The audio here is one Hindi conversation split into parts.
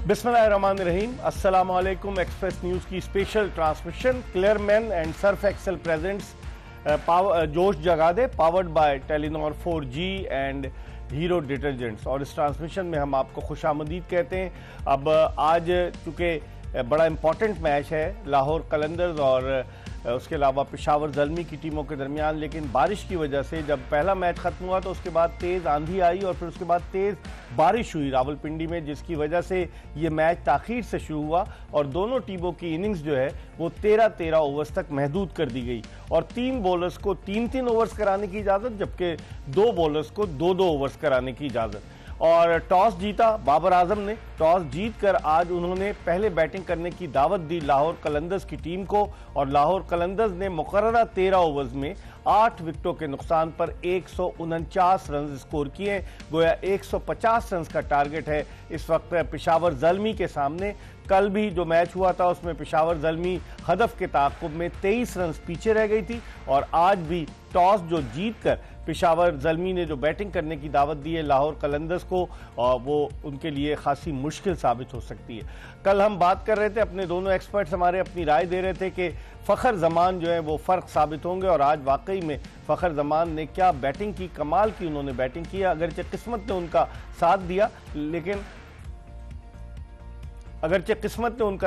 बिस्मिल्लाहिर्रहमानिर्रहीम। अस्सलामु अलैकुम। एक्सप्रेस न्यूज़ की special transmission Clear Men and Surf Excel presents जोश जगा दे, powered by Telenor 4G and Hero detergents. और इस ट्रांसमिशन में हम आपको खुशामदीद कहते हैं। अब आज चूँकि बड़ा इंपॉर्टेंट मैच है लाहौर कलंदर्स और उसके अलावा पेशावर ज़ल्मी की टीमों के दरमियान, लेकिन बारिश की वजह से जब पहला मैच ख़त्म हुआ तो उसके बाद तेज़ आंधी आई और फिर उसके बाद तेज़ बारिश हुई रावलपिंडी में, जिसकी वजह से ये मैच ताख़ीर से शुरू हुआ और दोनों टीमों की इनिंग्स जो है वो 13-13 ओवर्स तक महदूद कर दी गई और 3 बॉलर्स को 3-3 ओवर्स कराने की इजाज़त, जबकि 2 बॉलर्स को 2-2 ओवर्स कराने की इजाज़त। और टॉस जीता बाबर आजम ने। टॉस जीतकर आज उन्होंने पहले बैटिंग करने की दावत दी लाहौर कलंदर्स की टीम को और लाहौर कलंदर्स ने मुकर्ररा 13 ओवर्स में 8 विकेटों के नुकसान पर 149 रन स्कोर किए। गोया 150 रन का टारगेट है इस वक्त पेशावर ज़ल्मी के सामने। कल भी जो मैच हुआ था उसमें पेशावर ज़ल्मी हदफ के ताक़ुब में 23 रन पीछे रह गई थी और आज भी टॉस जो जीतकर पेशावर ज़ल्मी ने जो बैटिंग करने की दावत दी है लाहौर कलंदर्स को, वो उनके लिए खासी मुश्किल साबित हो सकती है। कल हम बात कर रहे थे, अपने दोनों एक्सपर्ट्स हमारे अपनी राय दे रहे थे कि फ़खर जमान जो है वो फ़र्क साबित होंगे और आज वाकई में फ़खर जमान ने क्या बैटिंग की, कमाल की उन्होंने बैटिंग की। अगरचे किस्मत ने उनका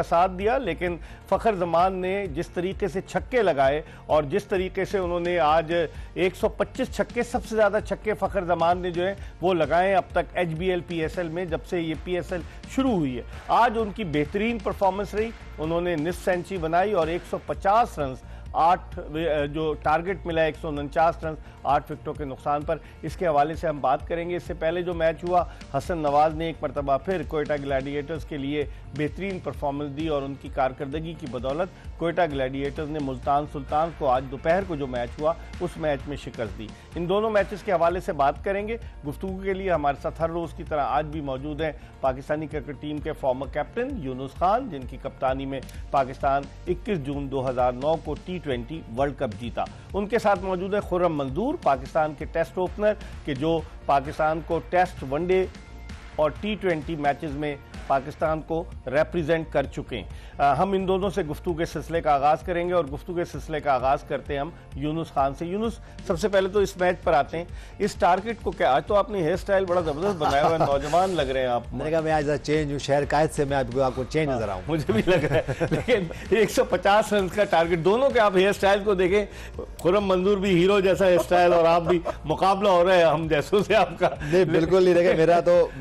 साथ दिया लेकिन फ़खर जमान ने जिस तरीके से छक्के लगाए और जिस तरीके से उन्होंने आज 125 छक्के, सबसे ज़्यादा छक्के फ़खर जमान ने जो है वो लगाए अब तक HBL PSL में, जब से ये PSL शुरू हुई है। आज उनकी बेहतरीन परफॉर्मेंस रही, उन्होंने निस्फ सेंचुरी बनाई और 150 रन 8 जो टारगेट मिला 149 रन 8 विकेटों के नुकसान पर, इसके हवाले से हम बात करेंगे। इससे पहले जो मैच हुआ, हसन नवाज ने एक मरतबा फिर कोयटा ग्लैडिएटर्स के लिए बेहतरीन परफॉर्मेंस दी और उनकी कारकर्दगी की बदौलत कोयटा ग्लैडिएटर्स ने मुल्तान सुल्तान को आज दोपहर को जो मैच हुआ उस मैच में शिकस्त दी। इन दोनों मैचेस के हवाले से बात करेंगे। गुफ्तगू के लिए हमारे साथ हर रोज़ की तरह आज भी मौजूद हैं पाकिस्तानी क्रिकेट टीम के फॉर्मर कैप्टन यूनुस खान, जिनकी कप्तानी में पाकिस्तान 21 जून 2009 को T20 वर्ल्ड कप जीता। उनके साथ मौजूद है खुर्रम मंजूर, पाकिस्तान के टेस्ट ओपनर के जो पाकिस्तान को टेस्ट, वनडे और T20 मैचेस में पाकिस्तान को रिप्रेजेंट कर चुके हैं। हम इन दोनों से गुफ्तगू के सिलसिले का आगाज़ करेंगे और गुफ्तगू के सिलसिले का आगाज़ करते हैं हम यूनुस खान से। यूनुस, सबसे पहले तो इस मैच पर आते हैं, इस टारगेट को क्या, आज तो आपने हेयर स्टाइल बड़ा ज़बरदस्त बनाया हुआ है, नौजवान लग रहे हैं आप। मैंने कहा मैं आज चेंज हूँ, शहर कायद से मैं आपको चेंज नजर आऊँ। मुझे भी लग रहा है, लेकिन 150 रन का टारगेट, दोनों के आप हेयर स्टाइल को देखें, खुर्रम मंजूर भी हीरो जैसा हेयर स्टाइल और आप भी, मुकाबला हो रहा है हम जैसों से आपका। नहीं, बिल्कुल नहीं। देखें,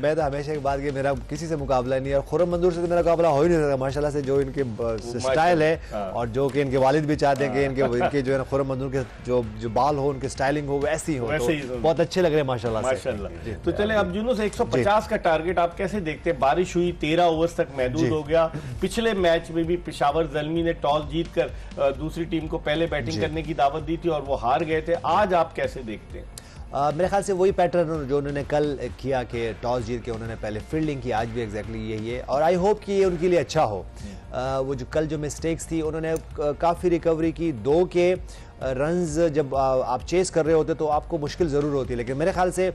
मैं तो हमेशा एक बात की, मेरा किसी से मुकाबला नहीं है और खुर्रम मंजूर से मेरा मुकाबला हो ही नहीं सकता माशाल्लाह से। जो इनके स्टाइल है और जो कि इनके वालिद भी चाहते हैं कि इनके जो है ना खुर्रम मंजूर के जो बाल हो, उनके स्टाइलिंग हो वैसी हो, तो बहुत अच्छे लग रहे हैं माशाल्लाह से। तो चले अब यूनुस, 150 का टारगेट आप कैसे देखते हैं? बारिश हुई, 13 ओवर्स तक महदूद हो गया। पिछले मैच में भी पेशावर ज़ल्मी ने टॉस जीतकर दूसरी टीम को पहले बैटिंग करने की दावत दी थी और वो हार गए थे। आज आप कैसे देखते हैं? मेरे ख्याल से वही पैटर्न जो उन्होंने कल किया कि टॉस जीत के उन्होंने पहले फील्डिंग की, आज भी एग्जैक्टली यही है और आई होप कि ये उनके लिए अच्छा हो। वो जो कल जो मिस्टेक्स थी, उन्होंने काफ़ी रिकवरी की। 2 के रन्स जब आप चेस कर रहे होते तो आपको मुश्किल ज़रूर होती है, लेकिन मेरे ख्याल से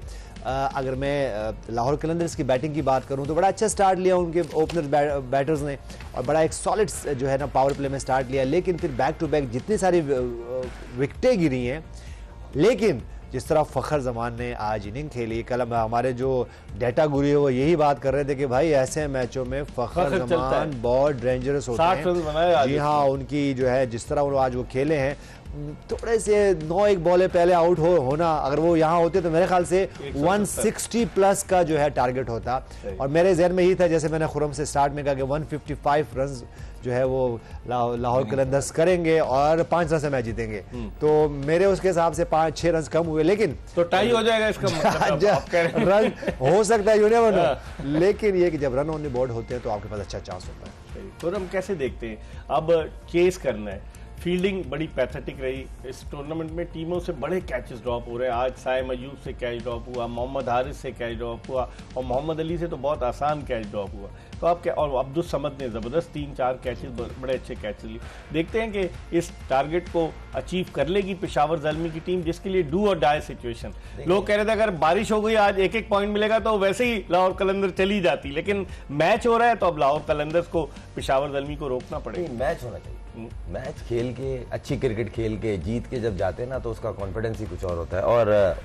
अगर मैं लाहौर कलंदर्स की बैटिंग की बात करूं तो बड़ा अच्छा स्टार्ट लिया उनके ओपनर बैटर्स ने और बड़ा एक सॉलिड जो है ना पावर प्ले में स्टार्ट लिया, लेकिन फिर बैक टू बैक जितनी सारी विकेटें गिरी हैं, लेकिन जिस तरह फ़खर जमान ने आज इनिंग खेली, कल हमारे जो डेटा गुरु है वो यही बात कर रहे थे कि भाई ऐसे मैचों में फ़खर जमान बहुत डेंजरस होते हैं। जी हाँ, उनकी जो है जिस तरह आज वो खेले हैं, थोड़े से 9-1 बॉले पहले आउट होना, अगर वो यहाँ होते तो मेरे ख्याल से 160 प्लस का जो है टारगेट होता। और मेरे जहन में ही था, जैसे मैंने खुर्रम से स्टार्ट में कहा कि 155 रन जो है वो लाहौर कलंदर्स करेंगे और 5 रन से मैच जीतेंगे, तो मेरे उसके हिसाब से 5-6 रन कम हुए, लेकिन तो टाई हो जाएगा इसका मतलब आप कह रहे हैं। रन हो सकता है, यू नेवर नो, लेकिन ये कि जब रन ऑन द बोर्ड होते हैं तो आपके पास अच्छा चांस होता है। खुर्रम कैसे देखते हैं? अब चेस करना है, फील्डिंग बड़ी पैथेटिक रही। इस टूर्नामेंट में टीमों से बड़े कैचेस ड्रॉप हो रहे हैं। आज साइम अयूब से कैच ड्रॉप हुआ, मोहम्मद हारिस से कैच ड्रॉप हुआ और मोहम्मद अली से तो बहुत आसान कैच ड्रॉप हुआ। तो आप क्या, और अब्दुल समद ने ज़बरदस्त 3-4 कैचेस, बड़े अच्छे कैचेस लिए। देखते हैं कि इस टारगेट को अचीव कर लेगी पेशावर ज़ल्मी की टीम, जिसके लिए डू और डाई सिचुएशन। लोग कह रहे थे अगर बारिश हो गई आज 1-1 पॉइंट मिलेगा तो वैसे ही लाहौर कलंदर चली जाती, लेकिन मैच हो रहा है तो अब लाहौर कलंदर्स को पेशावर ज़ल्मी को रोकना पड़ेगा। मैच होना चाहिए, मैच खेल के, अच्छी क्रिकेट खेल के, जीत के जब जाते हैं ना तो उसका कॉन्फिडेंस ही कुछ और होता है। और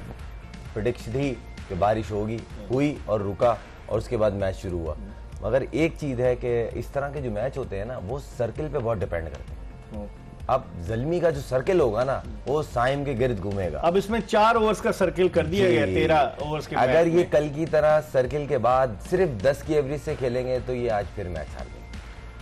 प्रेडिक्शन थी कि बारिश होगी, हुई और रुका और उसके बाद मैच शुरू हुआ। मगर एक चीज़ है कि इस तरह के जो मैच होते हैं ना वो सर्किल पे बहुत डिपेंड करते हैं। अब ज़ल्मी का जो सर्किल होगा ना वो साइम के गिर्द घूमेगा। अब इसमें 4 ओवर्स का सर्किल कर दिया गया 13 ओवर्स के। अगर ये कल की तरह सर्किल के बाद सिर्फ 10 की एवरेज से खेलेंगे तो ये आज फिर मैच हार गए।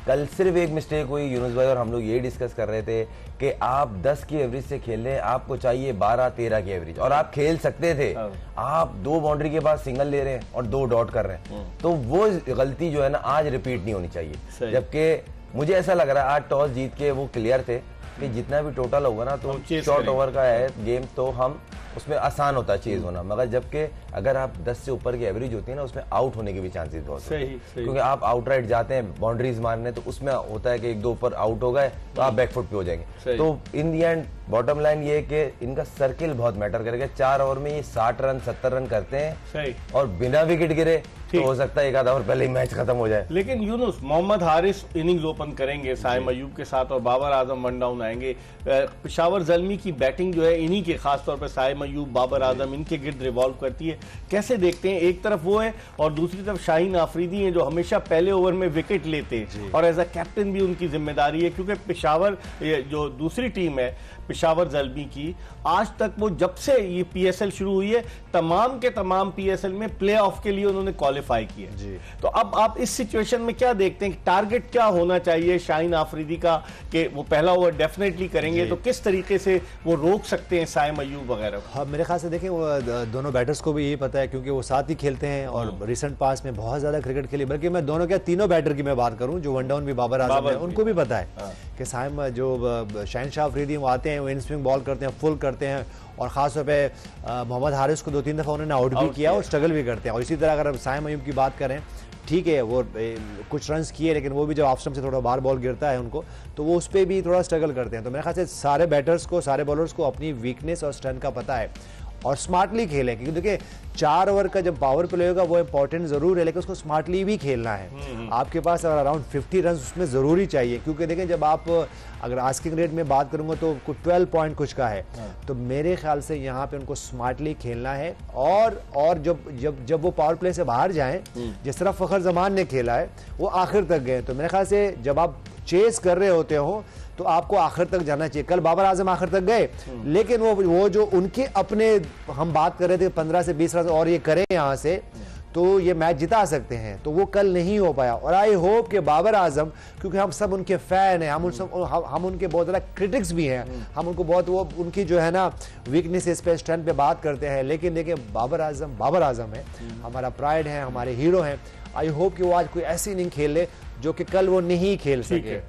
कल सिर्फ एक मिस्टेक हुई, यूनुस भाई और हम लोग ये डिस्कस कर रहे थे कि आप 10 की एवरेज से खेल रहे हैं, आपको चाहिए 12-13 की एवरेज और आप खेल सकते थे। आप 2 बाउंड्री के बाद सिंगल ले रहे हैं और 2 डॉट कर रहे हैं, तो वो गलती जो है ना आज रिपीट नहीं होनी चाहिए। जबकि मुझे ऐसा लग रहा है आज टॉस जीत के वो क्लियर थे कि जितना भी टोटल होगा ना तो शॉर्ट ओवर का है गेम तो हम उसमें आसान होता है चेज होना। मगर जबकि अगर आप 10 से ऊपर की एवरेज होती है ना उसमें आउट होने के भी चांसेस बहुत होते हैं, क्योंकि आप आउटराइट जाते हैं बाउंड्रीज मारने तो उसमें होता है कि 1-2 ऊपर आउट हो गए तो आप बैकफुट पे हो जाएंगे। तो इन दी एंड बॉटम लाइन ये कि इनका सर्किल बहुत मैटर करेगा। 4 ओवर में ये 60 रन 70 रन करते हैं और बिना विकेट गिरे तो हो सकता है 1 आधा ओवर पहले ही मैच खत्म हो जाए। लेकिन यूनुस, मोहम्मद हारिस इनिंग्स ओपन करेंगे साइम अयूब के साथ और बाबर आजम वन डाउन आएंगे। पेशावर ज़ल्मी की बैटिंग जो है इन्हीं के, खासतौर पर साइम अयूब, बाबर आजम, इनके गिर्द रिवॉल्व करती है। कैसे देखते हैं? एक तरफ वो है और दूसरी तरफ शाहीन आफरीदी हैं जो हमेशा पहले ओवर में विकेट लेते हैं और एज अ कैप्टन भी उनकी जिम्मेदारी है, क्योंकि पेशावर जो दूसरी टीम है पेशावर ज़ल्मी की, आज तक वो जब से ये पीएसएल शुरू हुई है तमाम के तमाम पीएसएल में प्लेऑफ के लिए उन्होंने क्वालिफाई किया। तो अब आप इस सिचुएशन में क्या देखते हैं? टारगेट क्या होना चाहिए शाहीन आफरीदी का कि वो पहला ओवर डेफिनेटली करेंगे, तो किस तरीके से वो रोक सकते हैं साइम अयूब वगैरह? हाँ, मेरे ख्याल से देखें वो दोनों बैटर्स को भी यही पता है क्योंकि वो साथ ही खेलते हैं और रिसेंट पास में बहुत ज्यादा क्रिकेट खेली। बल्कि मैं दोनों क्या तीनों बैटर की मैं बात करूं जो वन डाउन भी बाबर आजम है, उनको भी पता है कि साइम जो शाहीन आफरीदी वो आते हैं, वो इन स्विंग बॉल करते हैं, फुल करते हैं और खासतौर पे मोहम्मद हारिस को 2-3 दफा उन्होंने आउट भी किया और स्ट्रगल भी करते हैं। और इसी तरह अगर साइम अयूब की बात करें, ठीक है वो कुछ रन्स किए लेकिन वो भी जब ऑफ स्टंप से थोड़ा बार बॉल गिरता है उनको तो वो उस पर भी थोड़ा स्ट्रगल करते हैं। तो मेरे ख्याल से सारे बैटर्स को, सारे बॉलर्स को अपनी वीकनेस और स्ट्रेंथ का पता है और स्मार्टली खेलें, क्योंकि देखिए 4 ओवर का जब पावर प्ले होगा वो इंपॉर्टेंट जरूर है लेकिन उसको स्मार्टली भी खेलना है। आपके पास अगर अराउंड 50 रन उसमें जरूरी चाहिए, क्योंकि देखें जब आप अगर आस्किंग रेट में बात करूंगा तो 12 पॉइंट कुछ का है, तो मेरे ख्याल से यहाँ पे उनको स्मार्टली खेलना है। और जब वो पावर प्ले से बाहर जाएं, जिस तरह फखर जमान ने खेला है वो आखिर तक गए, तो मेरे ख्याल से जब आप चेस कर रहे होते हो तो आपको आखिर तक जाना चाहिए। कल बाबर आजम आखिर तक गए लेकिन वो जो उनके अपने हम बात कर रहे थे 15 से 20 रन और ये करें यहाँ से तो ये मैच जिता सकते हैं, तो वो कल नहीं हो पाया। और आई होप कि बाबर आजम, क्योंकि हम सब उनके फैन हैं, हम उनके बहुत ज़्यादा क्रिटिक्स भी हैं, हम उनको बहुत वो उनकी जो है ना वीकनेस पे स्ट्रेंथ पे बात करते हैं, लेकिन देखिए बाबर आजम है, हमारा प्राइड है, हमारे हीरो हैं। आई होप कि वो आज कोई ऐसी इनिंग खेल ले जो कि कल वो नहीं खेल सके।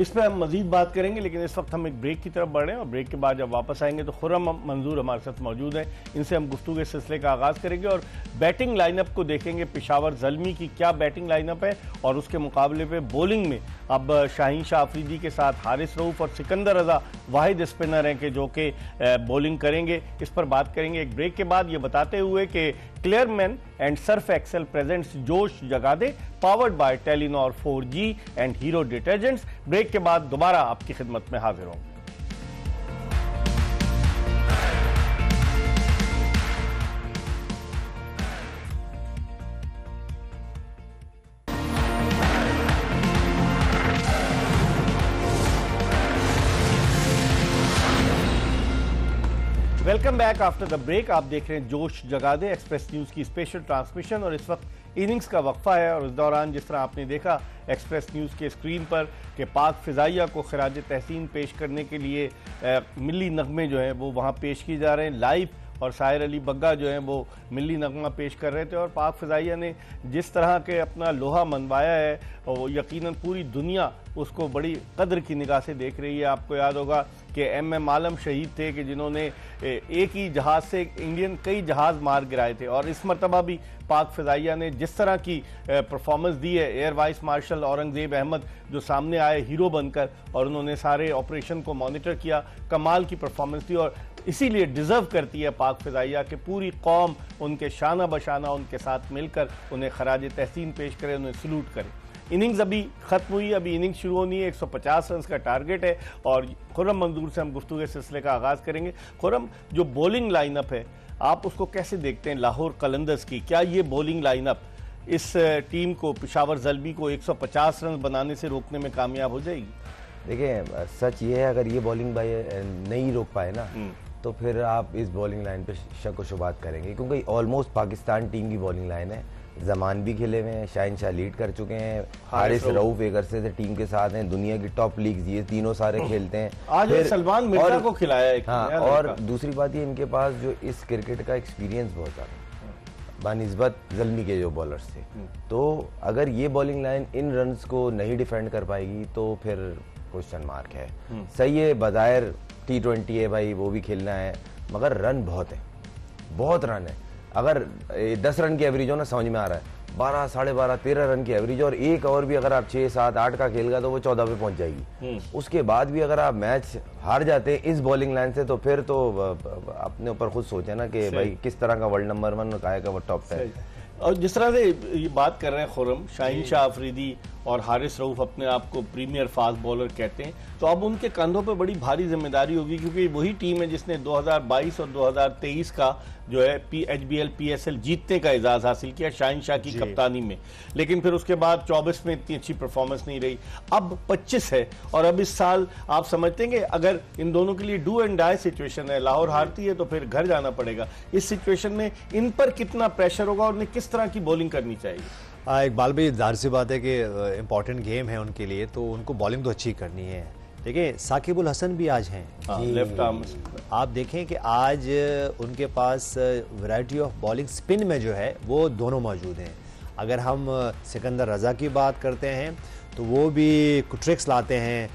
इस पर हम मजीद बात करेंगे, लेकिन इस वक्त हम एक ब्रेक की तरफ बढ़ रहे हैं और ब्रेक के बाद जब वापस आएंगे तो खुर्रम मंजूर हमारे साथ मौजूद हैं। इनसे हम गुफ्तगू के सिलसिले का आगाज़ करेंगे और बैटिंग लाइनअप को देखेंगे। पेशावर ज़ल्मी की क्या बैटिंग लाइनअप है और उसके मुकाबले पे बॉलिंग में अब शाहीन आफरीदी के साथ हारिस रऊफ और सिकंदर रजा वाहिद स्पिनर हैं कि जो कि बॉलिंग करेंगे। इस पर बात करेंगे एक ब्रेक के बाद, ये बताते हुए कि Clearman and Surf Excel presents जोश जगा दे, powered by Telenor 4G and Hero detergents. Break के बाद दोबारा आपकी खिदमत में हाजिर होंगे। Welcome back after the break. आप देख रहे हैं जोश जगा दे एक्सप्रेस न्यूज़ की स्पेशल ट्रांसमिशन और इस वक्त इनिंग्स का वक्फा है और इस दौरान जिस तरह आपने देखा एक्सप्रेस न्यूज़ के स्क्रीन पर कि पाक फ़िज़ाइया को खराज तहसीन पेश करने के लिए मिली नगमे जो हैं वो वहाँ पेश किए जा रहे हैं लाइव और साहिर अली बग्गा जो है वो मिली नगमा पेश कर रहे थे। और पाक फ़िज़ाइया ने जिस तरह के अपना लोहा मनवाया है वो यकीनन पूरी दुनिया उसको बड़ी कदर की निगाह से देख रही है। आपको याद होगा कि एम आलम शहीद थे कि जिन्होंने एक ही जहाज़ से इंडियन कई जहाज़ मार गिराए थे। और इस मरतबा भी पाक फ़िज़ाइया ने जिस तरह की परफॉर्मेंस दी है, air vice marshal Aurangzeb Ahmed जो सामने आए हीरो बनकर और उन्होंने सारे ऑपरेशन को मॉनिटर किया, कमाल की परफॉर्मेंस दी। और इसीलिए डिज़र्व करती है पाक फ़िज़ाइया कि पूरी कौम उनके शाना बशाना उनके साथ मिलकर उन्हें खराज तहसीन पेश करे, उन्हें सलूट करे। इनिंग्स अभी खत्म हुई, अभी इनिंग्स शुरू होनी है। 150 रन का टारगेट है और खुर्रम मंजूर से हम गुफ्तगू के सिलसिले का आगाज़ करेंगे। खुर्रम, जो बॉलिंग लाइनअप है आप उसको कैसे देखते हैं लाहौर कलंदर्स की? क्या ये बॉलिंग लाइनअप इस टीम को, पेशावर ज़ल्मी को 150 रन बनाने से रोकने में कामयाब हो जाएगी? देखिए, सच ये है अगर ये बॉलिंग नहीं रोक पाए ना तो फिर आप इस बॉलिंग लाइन पे शक व शुबात करेंगे, क्योंकि ऑलमोस्ट पाकिस्तान टीम की बॉलिंग लाइन है। जमान भी खेले हुए हैं, शाहिन शाह लीड कर चुके हैं, हारिस रऊफ एक अरसे से टीम के साथ हैं, दुनिया की टॉप लीग्स ये तीनों सारे खेलते हैं। आज सलमान मिर्जा को खिलाया है। हाँ, और दूसरी बात ये इनके पास जो इस क्रिकेट का एक्सपीरियंस बहुत ज़्यादा बानिस्बत ज़ल्मी के जो बॉलर्स थे। तो अगर ये बॉलिंग लाइन इन रन्स को नहीं डिफेंड कर पाएगी तो फिर क्वेश्चन मार्क है। सही है, बज़ाहिर T20 है भाई, वो भी खेलना है, मगर रन बहुत है, बहुत रन है। अगर 10 रन की एवरेज हो ना, समझ में आ रहा है 12, 12.5, 13 रन की एवरेज, और एक और भी अगर आप 6, 7, 8 का खेल गया तो वो 14 पे पहुंच जाएगी। उसके बाद भी अगर आप मैच हार जाते हैं इस बॉलिंग लाइन से तो फिर तो अपने ऊपर खुद सोचे ना कि भाई किस तरह का वर्ल्ड नंबर 1 का आएगा वो टॉप 10। और जिस तरह से ये बात कर रहे हैं खुर्रम, शाहीन शाह अफरीदी और हारिस रऊफ अपने आप को प्रीमियर फास्ट बॉलर कहते हैं, तो अब उनके कंधों पे बड़ी भारी जिम्मेदारी होगी, क्योंकि वही टीम है जिसने 2022 और 2023 का जो है HBL PSL जीतने का एजाज हासिल किया शाहीन शाह की कप्तानी में। लेकिन फिर उसके बाद 24 में इतनी अच्छी परफॉर्मेंस नहीं रही, अब 25 है। और अब इस साल आप समझते हैं कि अगर इन दोनों के लिए डू एंड डाई सिचुएशन है, लाहौर हारती है तो फिर घर जाना पड़ेगा, इस सिचुएशन में इन पर कितना प्रेशर होगा और उन्हें किस तरह की बॉलिंग करनी चाहिए? इकबाल भाई, जाहिर सी बात है कि इम्पॉर्टेंट गेम है उनके लिए, तो उनको बॉलिंग तो अच्छी करनी है। देखिए, साकिब उल हसन भी आज हैं लेफ्ट आर्म। आप देखें कि आज उनके पास वैरायटी ऑफ बॉलिंग स्पिन में जो है वो दोनों मौजूद हैं। अगर हम सिकंदर रजा की बात करते हैं तो वो भी ट्रिक्स लाते हैं,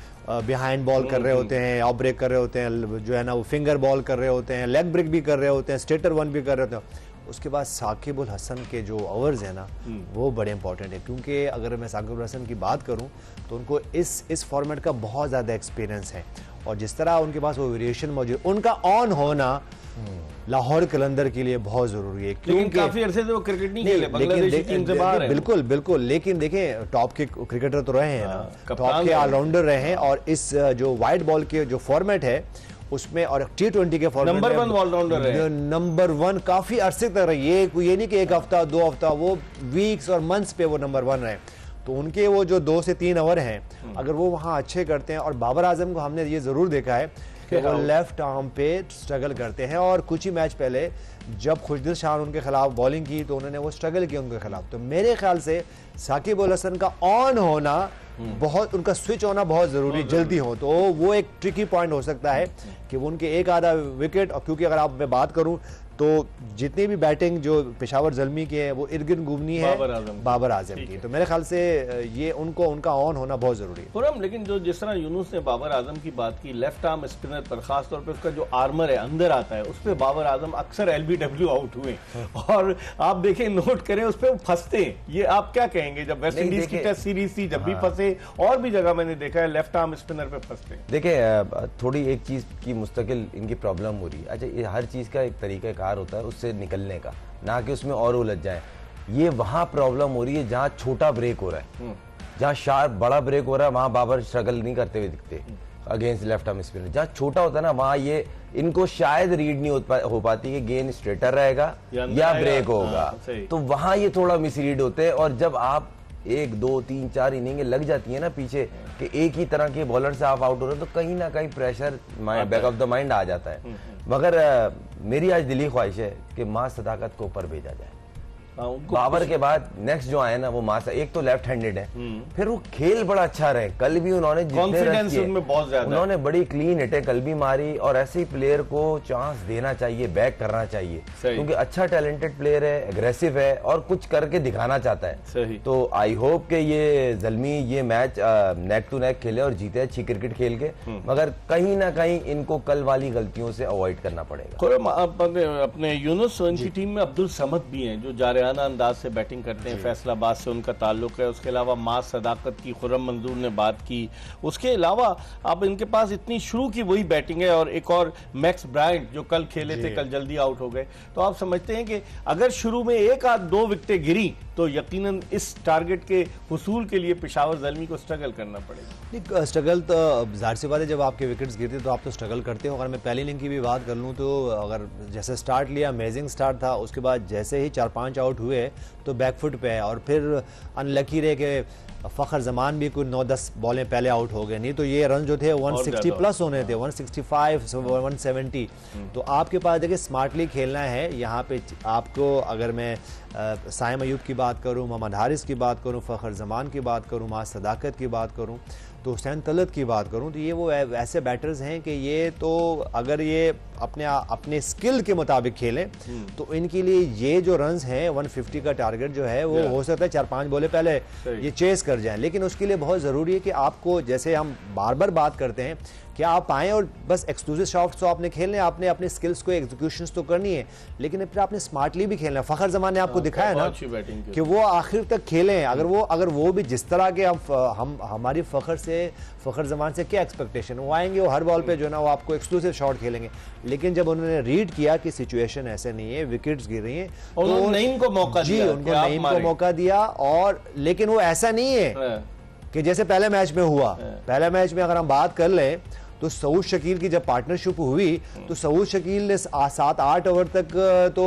बिहाइंड बॉल कर रहे होते हैं, ऑफ ब्रेक कर रहे होते हैं, जो है ना वो फिंगर बॉल कर रहे होते हैं, लेग ब्रेक भी कर रहे होते हैं, स्टेटर वन भी कर रहे होते हैं। उसके बाद साकिब उल हसन के जो ओवर्स हैं ना वो बड़े इंपॉर्टेंट है, क्योंकि अगर मैं साकिब उल हसन की बात करूं तो उनको इस फॉर्मेट का बहुत ज़्यादा एक्सपीरियंस है, और जिस तरह उनके पास वो वेरिएशन मौजूद, उनका ऑन होना लाहौर कलंदर के लिए बहुत जरूरी है, क्योंकि काफी अरसे से वो क्रिकेट नहीं खेले, बांग्लादेशी टीम से बाहर है। बिल्कुल बिल्कुल, लेकिन देखें टॉप के क्रिकेटर तो रहे हैं ना, टॉप के ऑलराउंडर रहे हैं, और इस जो वाइड बॉल के जो फॉर्मेट है उसमें और T20 के फॉर्मेट नंबर 1 ऑलराउंडर है, नंबर 1 काफी अरसे तक रही है, ये नहीं कि एक हफ्ता 2 हफ्ता, वो वीक्स और मंथ्स पे वो नंबर 1 रहे। तो उनके वो जो 2 से 3 ओवर हैं अगर वो वहाँ अच्छे करते हैं, और बाबर आजम को हमने ये जरूर देखा है कि वो लेफ्ट आर्म पे स्ट्रगल करते हैं, और कुछ ही मैच पहले जब खुशदिल शाह उनके खिलाफ बॉलिंग की तो उन्होंने वो स्ट्रगल किया उनके खिलाफ। तो मेरे ख्याल से साकिब उल हसन का ऑन होना बहुत, उनका स्विच होना बहुत जरूरी, जल्दी हो, तो वो एक ट्रिकी पॉइंट हो सकता है कि वो उनके एक आधा विकेट, और क्योंकि अगर आप मैं बात करूं तो जितनी भी बैटिंग जो पेशावर ज़ल्मी के हैं वो इर्गिन गुबनी है बाबर आजम की, तो मेरे ख्याल से ये उनका ऑन होना बहुत जरूरी है। खुर्रम, लेकिन जो जिस तरह यूनुस ने बाबर आजम की बात की, लेफ्ट आर्म स्पिनर पर खास तौर पे उसका जो आर्मर है अंदर आता है, उस पर बाबर आजम अक्सर LBW आउट हुए, और आप देखें नोट करें उस पर फंसते हैं। ये आप क्या कहेंगे? जब वेस्ट इंडीज की टेस्ट सीरीज थी जब भी फंसे, और भी जगह मैंने देखा है लेफ्ट आर्म स्पिनर पे फंसते हैं। देखिए, थोड़ी एक चीज की मुस्तकिल इनकी प्रॉब्लम हो रही है। अच्छा, ये हर चीज का एक तरीका होता है उससे निकलने का, ना कि उसमें और उलझ जाए। ये वहां प्रॉब्लम हो रही है जहां छोटा ब्रेक हो रहा है, जहां शार्प बड़ा ब्रेक हो रहा है वहां बाबर स्ट्रगल नहीं करते हुए दिखते अगेंस्ट लेफ्ट आर्म स्पिनर। जहां छोटा होता है ना वहां ये इनको शायद रीड नहीं हो पाती कि गेंद स्ट्रेटर रहेगा या ब्रेक होगा, तो वहां ये थोड़ा मिसरीड होते हैं। और जब आप 1, 2, 3, 4 इनिंगें लग जाती है ना पीछे कि एक ही तरह के बॉलर से आप आउट हो रहे हो, तो कहीं ना कहीं pressure back of the mind आ जाता है। मगर मेरी आज दिली ख्वाहिश है कि मां सदाकत को ऊपर भेजा जाए, बाबर के बाद नेक्स्ट जो आए ना वो मासा, एक तो लेफ्ट हैंडेड है, फिर वो खेल बड़ा अच्छा रहे। कल भी उन्होंने कॉन्फिडेंस उनमें बहुत ज्यादा, उन्होंने बड़ी क्लीन हिटें कल भी मारी, और ऐसे ही प्लेयर को चांस देना चाहिए, बैक करना चाहिए, क्योंकि अच्छा टैलेंटेड प्लेयर है, एग्रेसिव है और कुछ करके दिखाना चाहता है। सही। तो आई होप के ये ज़ल्मी ये मैच नेक टू नेक खेले और जीते अच्छी क्रिकेट खेल के, मगर कहीं ना कहीं इनको कल वाली गलतियों से अवॉइड करना पड़ेगा। अपने यूनुस इनकी टीम में अब्दुल समद भी हैं जो जारियाना अंदाज से बैटिंग करते हैं, फैसलाबाद से उनका ताल्लुक है। उसके अलावा मास सदाकत की खुर्रम मंजूर ने बात की। उसके अलावा अब इनके पास इतनी शुरू की वही बैटिंग है, और एक और मैक्स ब्रायंट जो कल खेले थे, कल जल्दी आउट हो गए। तो आप समझते हैं कि अगर शुरू में एक आध दो विकेटें गिरी तो यकीनन इस टारगेट के हुसूल के लिए पेशावर ज़ल्मी को स्ट्रगल करना पड़ेगा। स्ट्रगल तो जाहिर सी बात है, जब आपके विकेट्स गिरते तो आप तो स्ट्रगल करते हो। अगर मैं पहली इनिंग की भी बात कर लूँ तो अगर जैसे स्टार्ट लिया अमेजिंग स्टार्ट था, उसके बाद जैसे ही 4-5 आउट हुए तो बैकफुट पे है, और फिर अनलकी रहे कि फ़खर जमान भी कुछ 9-10 बॉलें पहले आउट हो गए, नहीं तो ये रन जो थे 160 प्लस होने थे, 165 170। तो आपके पास देखिए स्मार्टली खेलना है यहाँ पे आपको। अगर मैं साइम अयूब की बात करूँ, मोहम्मद हारिस की बात करूँ, फ़खर जमान की बात करूँ, मास सदाकत की बात करूँ, तो हुसैन तलत की बात करूं, तो ये वो ऐसे बैटर्स हैं कि ये तो अगर ये अपने स्किल के मुताबिक खेलें तो इनके लिए ये जो रन्स हैं 150 का टारगेट जो है वो हो सकता है 4-5 बॉले पहले ये चेस कर जाएं। लेकिन उसके लिए बहुत ज़रूरी है कि आपको, जैसे हम बार बार बात करते हैं कि आप आएँ और बस एक्सक्लूसिव शॉट्स तो आपने खेलने, आपने अपने स्किल्स को एग्जीक्यूशंस तो करनी है, लेकिन फिर आपने स्मार्टली भी खेलना है। फ़खर जमान ने आपको दिखाया ना कि वो आखिर तक खेलें। अगर वो भी जिस तरह के हम हमारी फ़खर जमान से क्या एक्सपेक्टेशन, वो आएंगे वो हर बॉल पे जो है ना वो आपको एक्सक्लूसिव शॉट खेलेंगे। लेकिन जब उन्होंने रीड किया कि सिचुएशन ऐसे नहीं है, विकेट्स गिर रही हैं, तो नईम को मौका दिया, उनको नईम को मौका दिया। और लेकिन वो ऐसा नहीं है कि जैसे पहले मैच में हुआ। पहले मैच में अगर हम बात कर लें तो सऊद शकील की जब पार्टनरशिप हुई तो सऊद शकील ने 7-8 ओवर तक तो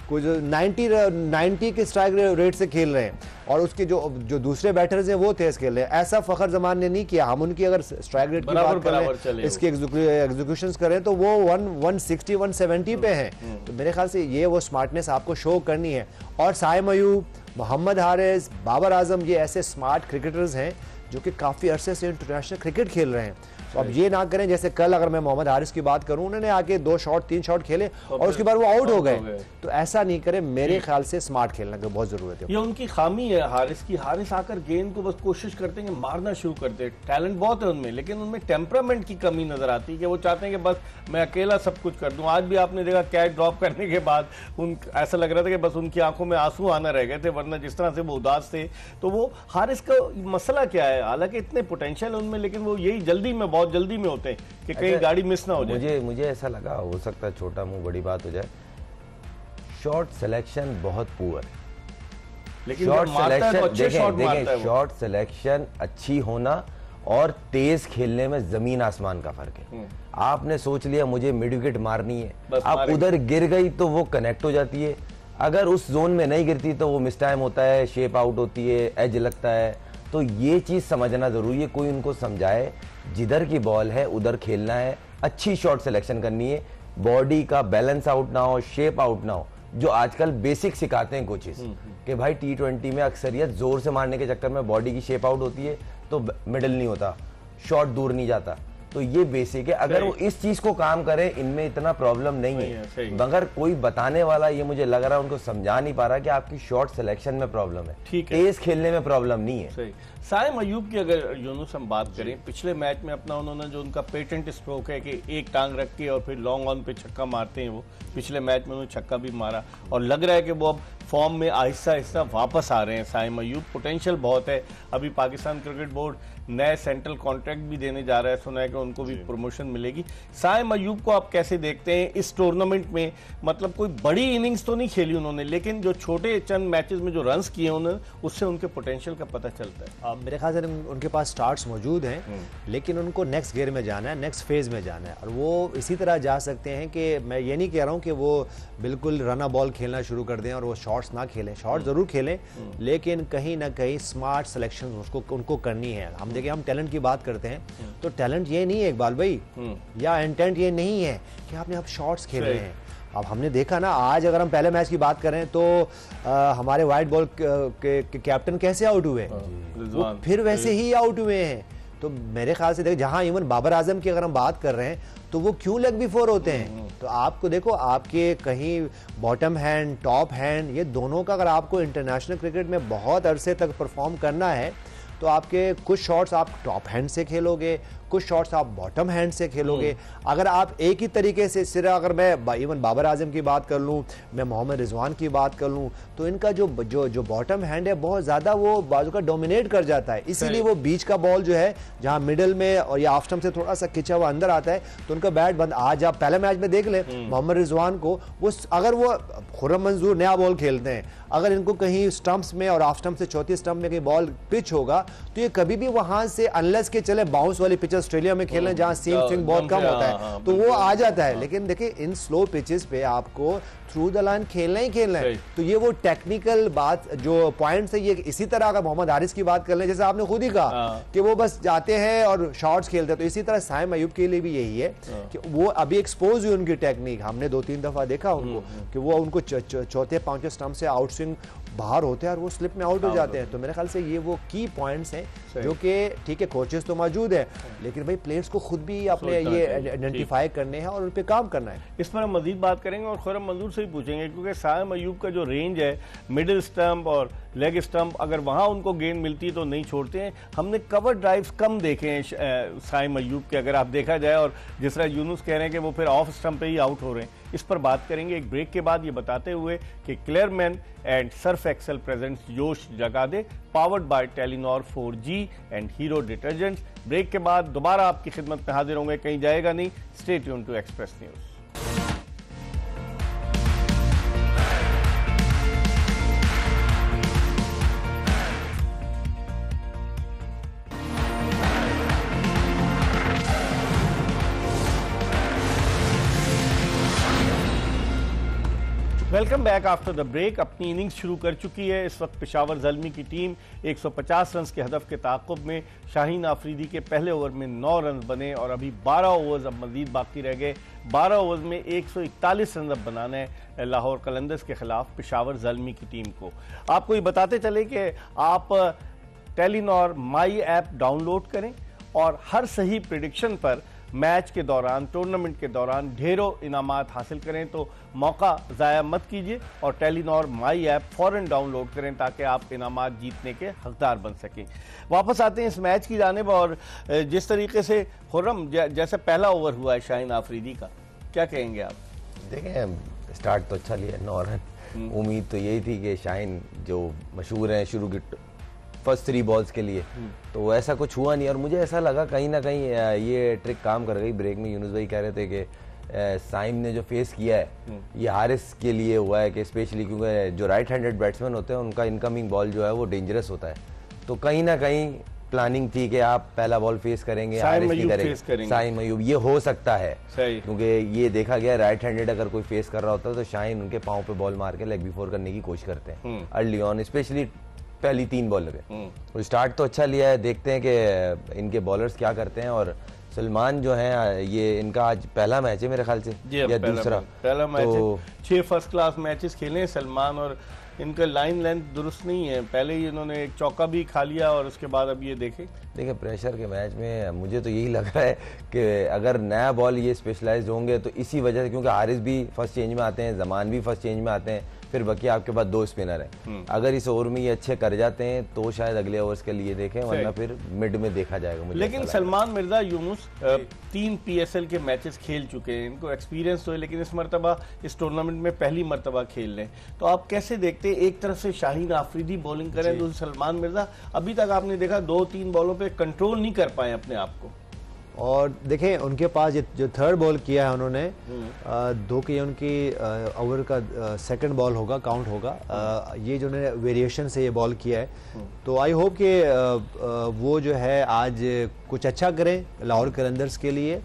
कुछ 90 के स्ट्राइक रेट से खेल रहे हैं, और उसके जो दूसरे बैटर्स हैं वो तेज खेल रहे हैं। ऐसा फ़खर जमान ने नहीं किया। हम उनकी अगर स्ट्राइक रेट की बात करें, इसके एग्जीक्यूशंस करें तो वो 160-170 पे हैं। तो मेरे ख्याल से ये वो स्मार्टनेस आपको शो करनी है। और साइम अयूब, मोहम्मद हारिस, बाबर आजम, ये ऐसे स्मार्ट क्रिकेटर्स हैं जो कि काफ़ी अरसे से इंटरनेशनल क्रिकेट खेल रहे हैं। तो अब ये ना करें जैसे कल अगर मैं मोहम्मद हारिस की बात करूं, उन्होंने आके 2-3 शॉट खेले और उसके बाद वो आउट हो गए। तो ऐसा नहीं करें, मेरे ख्याल से स्मार्ट खेलने की बहुत जरूरत है। ये उनकी खामी है हारिस की। हारिस आकर गेंद को बस कोशिश करते हैं कि मारना शुरू करते हैं, टैलेंट बहुत है उनमें, लेकिन उनमें टेम्परामेंट की कमी नजर आती है कि वो चाहते हैं कि बस मैं अकेला सब कुछ कर दूं। आज भी आपने देखा कैच ड्रॉप करने के बाद ऐसा लग रहा था कि बस उनकी आंखों में आंसू आना रह गए थे, वरना जिस तरह से वो उदास थे। तो वो हारिस का मसला क्या है? हालांकि इतने पोटेंशियल उनमें, लेकिन वो यही बहुत जल्दी में होते हैं कि कहीं गाड़ी मिस ना हो जाए। मुझे ऐसा लगा, हो सकता है छोटा मुंह बड़ी बात हो जाए, शॉट सिलेक्शन बहुत पुअर, लेकिन शॉट सिलेक्शन अच्छी होना और तेज खेलने में जमीन आसमान का फर्क है। आपने सोच लिया मुझे मिड विकेट मारनी है, आप उधर गिर गई तो वो कनेक्ट हो जाती है। अगर उस जोन में नहीं गिरती तो वो मिस टाइम होता है, शेप आउट होती है, एज लगता है। तो ये चीज समझना जरूरी है, कोई उनको समझाए जिधर की बॉल है उधर खेलना है, अच्छी शॉट सिलेक्शन करनी है, बॉडी का बैलेंस आउट ना हो, शेप आउट ना हो, जो आजकल बेसिक सिखाते हैं कोचेस कि भाई T20 में अक्सरियत जोर से मारने के चक्कर में बॉडी की शेप आउट होती है तो मिडल नहीं होता, शॉट दूर नहीं जाता। तो ये बेसिक है, अगर वो इस चीज को काम करे इनमें इतना प्रॉब्लम नहीं है। मगर कोई बताने वाला, ये मुझे लग रहा है उनको समझा नहीं पा रहा कि आपकी शॉट सिलेक्शन में प्रॉब्लम है, तेज खेलने में प्रॉब्लम नहीं है। साइम अयूब की अगर यूनुस हम बात करें, पिछले मैच में अपना उन्होंने जो उनका पेटेंट स्ट्रोक है कि एक टांग रख के और फिर लॉन्ग ऑन पे छक्का मारते हैं, वो पिछले मैच में उन्होंने छक्का भी मारा और लग रहा है कि वो अब फॉर्म में आहिस्ता आहिस्ता वापस आ रहे हैं। साइम अयूब पोटेंशियल बहुत है। अभी पाकिस्तान क्रिकेट बोर्ड नए सेंट्रल कॉन्ट्रैक्ट भी देने जा रहा है, सुना है कि उनको भी प्रमोशन मिलेगी। साइम अयूब को आप कैसे देखते हैं इस टूर्नामेंट में? मतलब कोई बड़ी इनिंग्स तो नहीं खेली उन्होंने, लेकिन जो छोटे चंद मैचेस में जो रन्स किए उन्होंने, उससे उनके पोटेंशियल का पता चलता है। मेरे ख्याल से उनके पास स्टार्ट्स मौजूद हैं, लेकिन उनको नेक्स्ट गियर में जाना है, नेक्स्ट फेज में जाना है, और वो इसी तरह जा सकते हैं कि मैं ये नहीं कह रहा हूँ कि वो बिल्कुल रना बॉल खेलना शुरू कर दें और वो शॉट्स ना खेलें, शॉट जरूर खेलें, लेकिन कहीं ना कहीं स्मार्ट सिलेक्शन उनको करनी है। हम देखिए, हम टैलेंट की बात करते हैं तो टैलेंट ये नहीं है इकबाल भाई, या इंटेंट ये नहीं है कि आपने अब शॉट्स खेल रहे हैं। अब हमने देखा ना, आज अगर हम पहले मैच की बात करें तो हमारे वाइट बॉल के कैप्टन कैसे आउट हुए, वो फिर वैसे ही आउट हुए हैं। तो मेरे ख्याल से देखो, जहां इवन बाबर आजम की अगर हम बात कर रहे हैं तो वो क्यों लेग बिफोर होते हैं। तो आपको देखो, आपके कहीं बॉटम हैंड, टॉप हैंड, ये दोनों का अगर आपको इंटरनेशनल क्रिकेट में बहुत अरसे तक परफॉर्म करना है तो आपके कुछ शॉट्स आप टॉप हैंड से खेलोगे, कुछ शॉट्स आप बॉटम हैंड से खेलोगे। अगर आप एक ही तरीके से सिर्फ, अगर मैं इवन बाबर आजम की बात कर लूं, मैं मोहम्मद रिजवान की बात कर लूं, तो इनका जो बॉटम हैंड है बहुत ज़्यादा वो बाजू का डोमिनेट कर जाता है। इसीलिए वो बीच का बॉल जो है, जहां मिडिल में और या ऑफ स्टंप से थोड़ा सा खिंचा हुआ अंदर आता है, तो उनका बैट बंद। आज आप पहले मैच में देख ले मोहम्मद रिजवान को, वो अगर वो खुर्रम मंजूर नया बॉल खेलते हैं, अगर इनको कहीं स्टंप्स में और ऑफ स्टंप से चौथी स्टंप में कहीं बॉल पिच होगा तो ये कभी भी वहां से, अनलेस के चले बाउंस वाली पिच ऑस्ट्रेलिया में खेलने जहां सीम स्विंग बहुत कम होता है, तो वो आ जाता है। लेकिन देखिए, इन स्लो पिचेस पे आपको थ्रू द लाइन खेलना ही खेलना है। तो ये वो टेक्निकल बात जो पॉइंट्स है, ये इसी तरह अगर मोहम्मद हारिस की बात कर लें, जैसे आपने खुद ही कहा कि वो बस जाते हैं और शॉट्स खेलते हैं, तो इसी तरह साइम अयूब के लिए भी यही है कि वो अभी एक्सपोज हुई उनकी टेक्निक। हमने 2-3 दफा देखा उनको कि वो उनको चौथे पांचवें स्टंप से आउट स्विंग बाहर होते हैं और वो स्लिप में आउट हो जाते हैं। तो मेरे ख्याल से ये वो की पॉइंट्स हैं जो कि ठीक है, कोचेस तो मौजूद है, लेकिन भाई प्लेयर्स को खुद भी अपने ये आइडेंटिफाई करने हैं और उन पे काम करना है। इस पर हम मजीद बात करेंगे और खुर्रम मंजूर से ही पूछेंगे, क्योंकि साइम अयूब का जो रेंज है, मिडिल स्टंप और लेग स्टंप, अगर वहां उनको गेंद मिलती है तो नहीं छोड़ते हैं। हमने कवर ड्राइव्स कम देखे हैं साइम अयूब के, अगर आप देखा जाए, और जिस तरह यूनुस कह रहे हैं कि वो फिर ऑफ स्टंप पे ही आउट हो रहे हैं। इस पर बात करेंगे एक ब्रेक के बाद, ये बताते हुए कि Clearman and Surf Excel presents जोश जगा दे, powered by Telenor 4G and Hero detergents. Break के बाद दोबारा आपकी खिदमत में हाजिर होंगे, कहीं जाएगा नहीं। Stay tune to Express News. Welcome back after the break. अपनी इनिंग्स शुरू कर चुकी है इस वक्त पेशावर ज़ल्मी की टीम। 150 रन के हदफ के ताक़ुब में शाहीन आफरीदी के पहले ओवर में 9 रन बने और अभी 12 ओवर्स अब मजीद बाकी रह गए। 12 ओवर्स में 141 रन अब बनाना है लाहौर कलंदर्स के खिलाफ पेशावर ज़ल्मी की टीम को। आपको ये बताते चले कि आप टेलीनॉर माई ऐप डाउनलोड करें और हर सही प्रेडिक्शन पर मैच के दौरान, टूर्नामेंट के दौरान ढेरों इनामात हासिल करें। तो मौका ज़ाया मत कीजिए और टेलीनॉर माई ऐप फ़ौरन डाउनलोड करें ताकि आप इनामात जीतने के हकदार बन सकें। वापस आते हैं इस मैच की जानिब, और जिस तरीके से खुर्रम, जैसे पहला ओवर हुआ है शाहीन आफरीदी का, क्या कहेंगे आप? देखें, स्टार्ट तो अच्छा लिया, 9 रन। उम्मीद तो यही थी कि शाहीन जो मशहूर हैं शुरू की फर्स्ट 3 बॉल्स के लिए, तो ऐसा कुछ हुआ नहीं। और मुझे ऐसा लगा कहीं ना कहीं ये ट्रिक काम कर गई। ब्रेक में यूनुस भाई कह रहे थे कि साइम ने जो फेस किया है ये हारिस के लिए हुआ है, कि स्पेशली क्योंकि जो राइट हैंडेड बैट्समैन होते हैं उनका इनकमिंग बॉल जो है वो डेंजरस होता है। तो कहीं ना कहीं प्लानिंग थी कि आप पहला बॉल फेस करेंगे, हारिस नहीं करेंगे, साइम अयूब, ये हो सकता है क्योंकि ये देखा गया राइट हैंडेड अगर कोई फेस कर रहा होता है तो शाहीन उनके पाँव पे बॉल मार के लेग बिफोर करने की कोशिश करते हैं अर्ली ऑन, स्पेशली पहली 3 बॉल लगे। तो स्टार्ट तो अच्छा लिया है, देखते हैं कि इनके बॉलर्स क्या करते हैं। और सलमान जो है, ये इनका आज पहला मैच है मेरे ख्याल से या दूसरा, पहला मैच है। 6 फर्स्ट क्लास मैचेस खेले हैं सलमान, और इनका लाइन लेंथ दुरुस्त नहीं है। पहले ही इन्होंने एक चौका भी खा लिया और उसके बाद अब ये देखिए प्रेशर के मैच में मुझे तो यही लग रहा है कि अगर नया बॉल ये स्पेशलाइज्ड होंगे तो इसी वजह से, क्योंकि हारिस भी फर्स्ट चेंज में आते हैं, जमान भी फर्स्ट चेंज में आते हैं, फिर बाकी आपके पास 2 स्पिनर हैं। अगर इस ओवर में ये अच्छे कर जाते हैं तो शायद अगले ओवर्स के लिए देखें, वरना फिर मिड में देखा जाएगा मुझे। लेकिन सलमान मिर्जा यूनुस 3 PSL के मैचेस खेल चुके हैं, इनको एक्सपीरियंस तो है, लेकिन इस मरतबा इस टूर्नामेंट में पहली मरतबा खेल रहे हैं। तो आप कैसे देखते हैं, एक तरफ से शाहीन आफरीदी बॉलिंग करें, दूसरी सलमान मिर्जा, अभी तक आपने देखा 2-3 बॉलों पे कंट्रोल नहीं कर पाए अपने आप को। और देखें उनके पास जो थर्ड बॉल किया है उन्होंने, 2 की उनकी ओवर का सेकंड बॉल होगा, काउंट होगा। ये जो उन्होंने वेरिएशन से ये बॉल किया है, तो आई होप कि वो जो है आज कुछ अच्छा करें लाहौर कलंदर्स के लिए।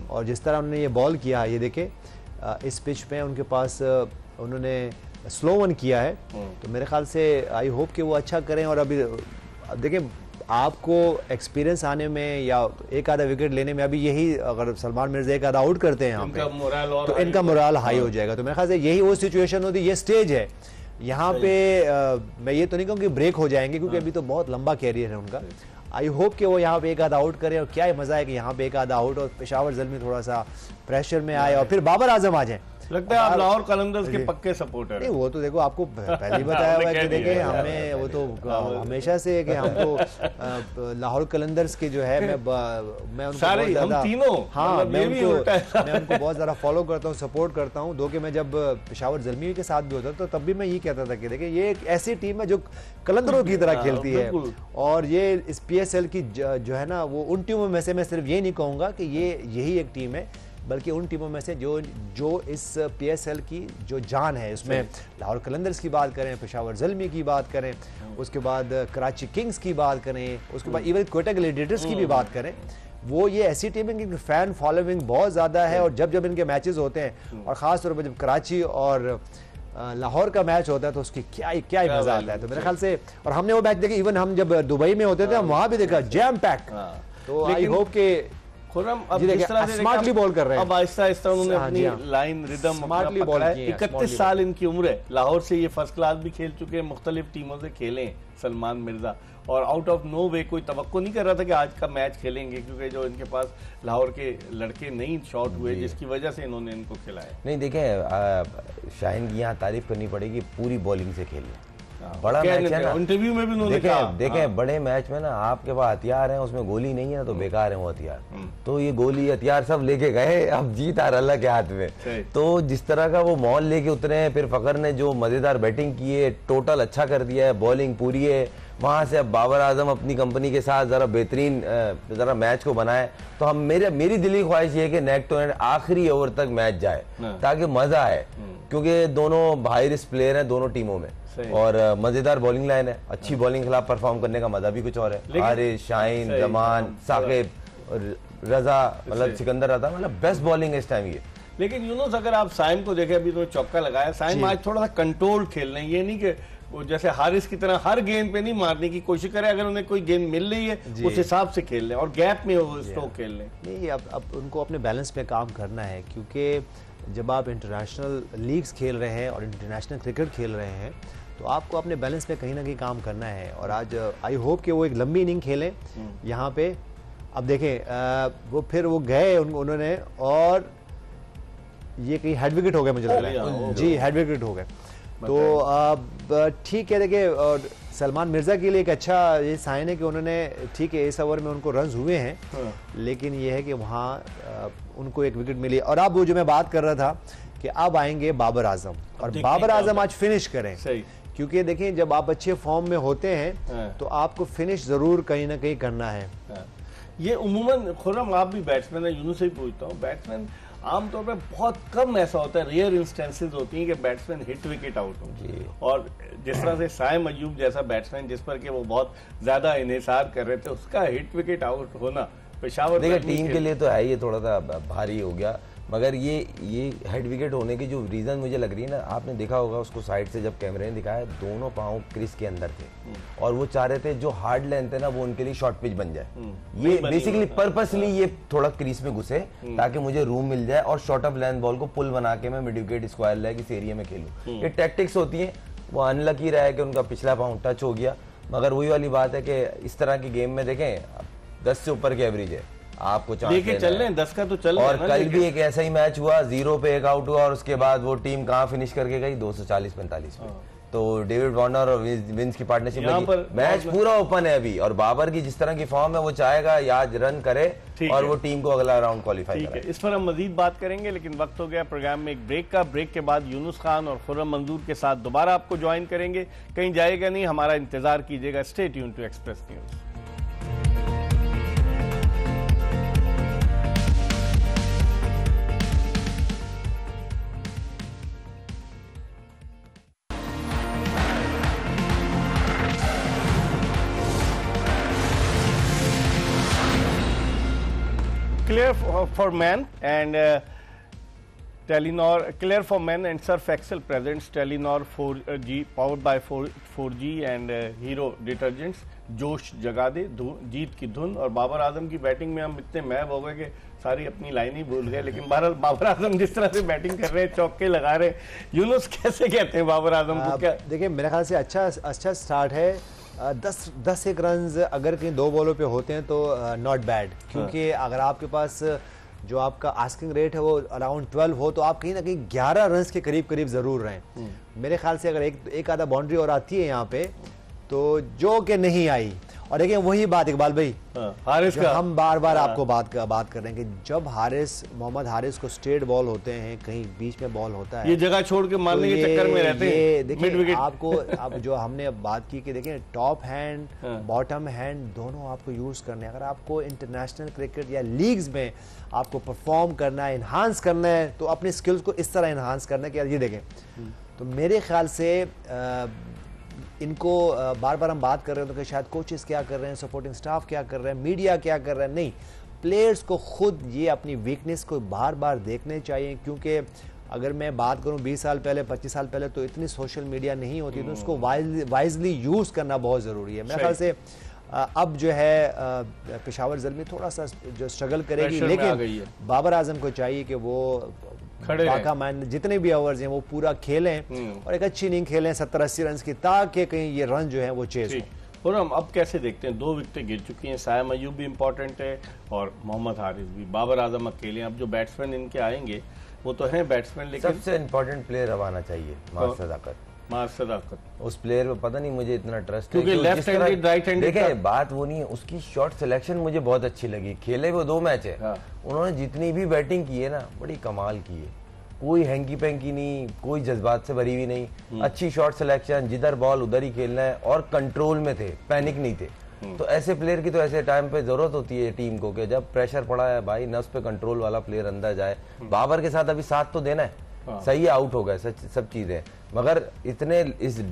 और जिस तरह उन्होंने ये बॉल किया, ये देखें इस पिच पे उनके पास उन्होंने स्लो वन किया है, तो मेरे ख्याल से आई होप कि वो अच्छा करें। और अभी देखें आपको एक्सपीरियंस आने में या एक आधा विकेट लेने में, अभी यही अगर सलमान मिर्जा एक आधा आउट करते हैं यहाँ पे तो इनका मोराल हाई हो जाएगा। तो मेरे ख्याल से यही वो सिचुएशन होती है, ये स्टेज है यहाँ पे। मैं ये तो नहीं कहूँ कि ब्रेक हो जाएंगे, क्योंकि अभी तो बहुत लंबा कैरियर है उनका। आई होप कि वो यहाँ पे एक आधा आउट करें, और क्या मजा है कि यहाँ पे एक आधा आउट और पेशावर ज़ल्मी थोड़ा सा प्रेशर में आए और फिर बाबर आजम आ जाए। लगता है आप लाहौर कलंदर्स के पक्के सपोर्टर। नहीं, वो तो देखो आपको पहले ही बताया हुआ है कि देखें हमें वो तो हमेशा से है कि हमको लाहौर कलंदर्स के जो है मैं उनको सारे बहुत ज्यादा, हम तीनों, हाँ मैं मैं उनको बहुत ज्यादा फॉलो करता हूँ, सपोर्ट करता हूँ। दो कि मैं जब पेशावर ज़ल्मी के साथ भी होता तो तब भी मैं ये कहता था कि देखिए ये एक ऐसी टीम है जो कलंदरों की तरह खेलती है, और ये इस PSL की जो है ना वो उन टीमों में से, मैं सिर्फ ये नहीं कहूँगा कि ये यही एक टीम है, बल्कि उन टीमों में से जो इस PSL की जो जान है। इसमें लाहौर कलंदर्स की बात करें, पेशावर ज़ल्मी की बात करें, उसके बाद कराची किंग्स की बात करें, उसके बाद इवन क्वेटा ग्लैडिएटर्स की भी बात करें, वो ये ऐसी टीम है कि फ़ैन फॉलोइंग बहुत ज़्यादा है। और जब इनके मैचेस होते हैं, और ख़ास तौर पर जब कराची और लाहौर का मैच होता है तो उसकी क्या ही मज़ा आता है। तो मेरे ख्याल से, और हमने वो मैच देखे, इवन हम जब दुबई में होते थे हम वहाँ भी देखा जैम पैक। तो आई होप के खुर्रम अब जिस तरह से स्मार्टली बॉल कर रहे हैं, अब आहिस्ता आहिस्ता उन्होंने अपनी लाइन रिदम स्मार्टली बॉल की है। 31 साल इनकी उम्र है। लाहौर से ये फर्स्ट क्लास भी खेल चुके हैं, मुख्तलिफ टीमों से खेले सलमान मिर्जा, और आउट ऑफ नो वे कोई तवक्को नहीं कर रहा था कि आज का मैच खेलेंगे, क्योंकि जो इनके पास लाहौर के लड़के नहीं शॉट हुए, जिसकी वजह से इन्होंने इनको खिलाया। नहीं देखें, शाहीन की यहाँ तारीफ करनी पड़ेगी, पूरी बॉलिंग से खेलिए। बड़ा मैच है ना, इंटरव्यू में भी उन्होंने कहा, देखें बड़े मैच में ना आपके पास हथियार हैं, उसमें गोली नहीं है तो बेकार है वो हथियार। तो ये गोली हथियार सब लेके गए, अब जीत आ अल्लाह के हाथ में। तो जिस तरह का वो मॉल लेके उतरे हैं, फिर फखर ने जो मजेदार बैटिंग की है, टोटल अच्छा कर दिया है, बॉलिंग पूरी है। वहां से अब बाबर आजम अपनी कंपनी के साथ जरा बेहतरीन जरा मैच को बनाए। तो हम मेरी दिली ख्वाहिश ये है कि नेक टू नेक आखिरी ओवर तक मैच जाए, ताकि मजा आए, क्योंकि दोनों भाई रिस्क प्लेयर हैं दोनों टीमों में, और मजेदार बॉलिंग लाइन है। अच्छी बॉलिंग खिलाफ परफॉर्म करने का मजा भी कुछ और है। हारिस, शाहीन, जमान, साकिब, रजा, मतलब सिकंदर रजा, मतलब बेस्ट बॉलिंग है इस टाइम ये। लेकिन यूनुस अगर आप साइम को देखें, अभी तो चौका लगाया, साइम आज थोड़ा सा कंट्रोल खेल रहे हैं। ये नहीं कि वो जैसे हारिस की तरह हर गेंद पे नहीं मारने की कोशिश करे, अगर उन्हें कोई गेंद मिल रही है उस हिसाब से खेल लें और गैप में वो स्ट्रोक खेल लें। नहीं, अब उनको अपने बैलेंस पे काम करना है, क्योंकि जब आप इंटरनेशनल लीग्स खेल रहे हैं और इंटरनेशनल क्रिकेट खेल रहे हैं तो आपको अपने बैलेंस पे कहीं ना कहीं काम करना है। और आज आई होप कि वो एक लंबी इनिंग खेलें यहाँ पे। अब देखें वो फिर वो गए उन्होंने, और ये कहीं हेड विकेट हो गए, मुझे लग रहा है जी, हेड विकेट हो गए। तो अब ठीक है, देखिए और सलमान मिर्जा के लिए एक अच्छा ये साइन है कि उन्होंने, ठीक है इस ओवर में उनको रन्स हुए हैं, लेकिन ये है कि वहाँ उनको एक विकेट मिली। और अब वो जो मैं बात कर रहा था कि अब आएंगे बाबर आजम, और बाबर आजम आज फिनिश करें, क्योंकि देखें जब आप अच्छे फॉर्म में होते हैं तो आपको फिनिश जरूर कहीं ना कहीं करना है। ये उम्मूमन खुर्रम आप भी बैट्समैन है, यूनुस से ही पूछता हूँ, बैट्समैन आमतौर पर बहुत कम ऐसा होता है, रेयर इंस्टेंसेस होती हैं कि बैट्समैन हिट विकेट आउट हो। और जिस तरह से साइम अयूब जैसा बैट्समैन जिस पर कि वो बहुत ज्यादा इन्हिसार कर रहे थे, उसका हिट विकेट आउट होना पेशावर देखिए टीम के लिए तो है, ये थोड़ा सा भारी हो गया। मगर ये हेड विकेट होने की जो रीजन मुझे लग रही है ना, आपने देखा होगा उसको साइड से जब कैमरे ने दिखाया, दोनों पाँव क्रीज के अंदर थे और वो चाह रहे थे जो हार्ड लेंथ है ना वो उनके लिए शॉर्ट पिच बन जाए। ये बेसिकली पर्पसली ये थोड़ा क्रीज में घुसे ताकि मुझे रूम मिल जाए और शॉर्ट ऑफ लेंथ बॉल को पुल बना के मैं मिड विकेट स्क्वायर लेग इस एरिया में खेलूं। ये टैक्टिक्स होती है। वो अनलकी रहा है कि उनका पिछला पाँव टच हो गया, मगर वही वाली बात है कि इस तरह की गेम में देखें 10 से ऊपर की एवरेज है, आपको लेके चल रहे हैं 10 का तो चल रहे हैं। और कल भी एक ऐसा ही मैच हुआ, 0 पे एक आउट हुआ और उसके बाद वो टीम कहाँ फिनिश करके गई 240-45 पे। तो डेविड वार्नर और विंस की पार्टनरशिप में मैच पूरा ओपन है अभी, और बाबर की जिस तरह की फॉर्म है वो चाहेगा याद रन करे और वो टीम को अगला राउंड क्वालिफाई करे। इस पर हम मजीद बात करेंगे, लेकिन वक्त हो गया प्रोग्राम में एक ब्रेक का। ब्रेक के बाद यूनुस खान और खुर्रम मंजूर के साथ दोबारा आपको ज्वाइन करेंगे। कहीं जाएगा नहीं, हमारा इंतजार कीजिएगा। Stay tune to Express News. Clear for man, and Telenor Clear for Men and Surf Excel presents Telenor 4G powered by 4G and Hero detergents. जोश जगा दे जीत की धुन। और बाबर आजम की बैटिंग में हम इतने मैब हो गए कि सारी अपनी लाइन ही भूल गए, लेकिन बहरहाल बाबर आजम जिस तरह से बैटिंग कर रहे हैं, चौके लगा रहे हैं, यूनुस कैसे कहते हैं बाबर आजम को? क्या देखिए, मेरे ख्याल से अच्छा स्टार्ट है। 10 एक रन अगर कहीं 2 बॉलों पे होते हैं तो नॉट बैड, क्योंकि अगर आपके पास जो आपका आस्किंग रेट है वो अराउंड 12 हो तो आप कहीं ना कहीं 11 रन के करीब जरूर रहें। मेरे ख्याल से अगर एक आधा बाउंड्री और आती है यहाँ पे तो जो कि नहीं आई। और देखिए वही बात इकबाल भाई, हारिस का हम बार आपको बात कर रहे हैं कि जब मोहम्मद हारिस को स्ट्रेट बॉल होते हैं, कहीं बीच में बॉल होता है, ये जगह छोड़ के मारने के चक्कर में रहते हैं। देखिए आपको अब जो हमने अब बात की कि देखिए टॉप हैंड बॉटम हैंड दोनों आपको यूज करने हैं। अगर आपको इंटरनेशनल क्रिकेट या लीग्स में आपको परफॉर्म करना है, इन्हांस करना है, तो अपनी स्किल्स को इस तरह इन्हांस करना है कि यार ये देखें। तो मेरे ख्याल से इनको बार हम बात कर रहे हैं तो कि शायद कोचेस क्या कर रहे हैं, सपोर्टिंग स्टाफ क्या कर रहे हैं, मीडिया क्या कर रहा है, नहीं, प्लेयर्स को खुद ये अपनी वीकनेस को बार देखने चाहिए। क्योंकि अगर मैं बात करूं 20 साल पहले 25 साल पहले तो इतनी सोशल मीडिया नहीं होती, तो उसको वाइजली यूज करना बहुत ज़रूरी है। मेरे ख्याल से अब जो है पेशावर ज़ल्मी थोड़ा सा जो स्ट्रगल करेगी, लेकिन बाबर आजम को चाहिए कि वो बाका मान जितने भी ओवर्स हैं वो पूरा खेलें और एक अच्छी इनिंग खेलें 70-80 रन की, ताकि कहीं ये रन जो है वो चेज हो। और हम अब कैसे देखते हैं, 2 विकेटें गिर चुकी हैं, सायम अयूब भी इंपॉर्टेंट है और मोहम्मद हारिस भी, बाबर आजम अकेले। अब जो बैट्समैन इनके आएंगे वो तो हैं बैट्समैन, लेकिन सबसे इंपॉर्टेंट प्लेयर अब आना चाहिए मार सदाकत। उस प्लेयर पे पता नहीं मुझे इतना ट्रस्ट है, क्योंकि लेफ्ट हैंडेड राइट हैंडेड देखिए बात वो नहीं है, उसकी शॉट सिलेक्शन मुझे बहुत अच्छी लगी। खेले वो 2 मैच है, उन्होंने जितनी भी बैटिंग की है ना बड़ी कमाल की है, कोई हैंकी पैंकी नहीं, कोई जज्बात से भरी हुई नहीं, अच्छी शॉट सिलेक्शन, जिधर बॉल उधर ही खेलना है और कंट्रोल में थे, पैनिक नहीं थे। तो ऐसे प्लेयर की तो ऐसे टाइम पे जरूरत होती है टीम को कि जब प्रेशर पड़ा है भाई नस पे कंट्रोल वाला प्लेयर अंदर जाए। बाबर के साथ अभी साथ तो देना है, सही आउट हो गए सब चीजें, मगर इतने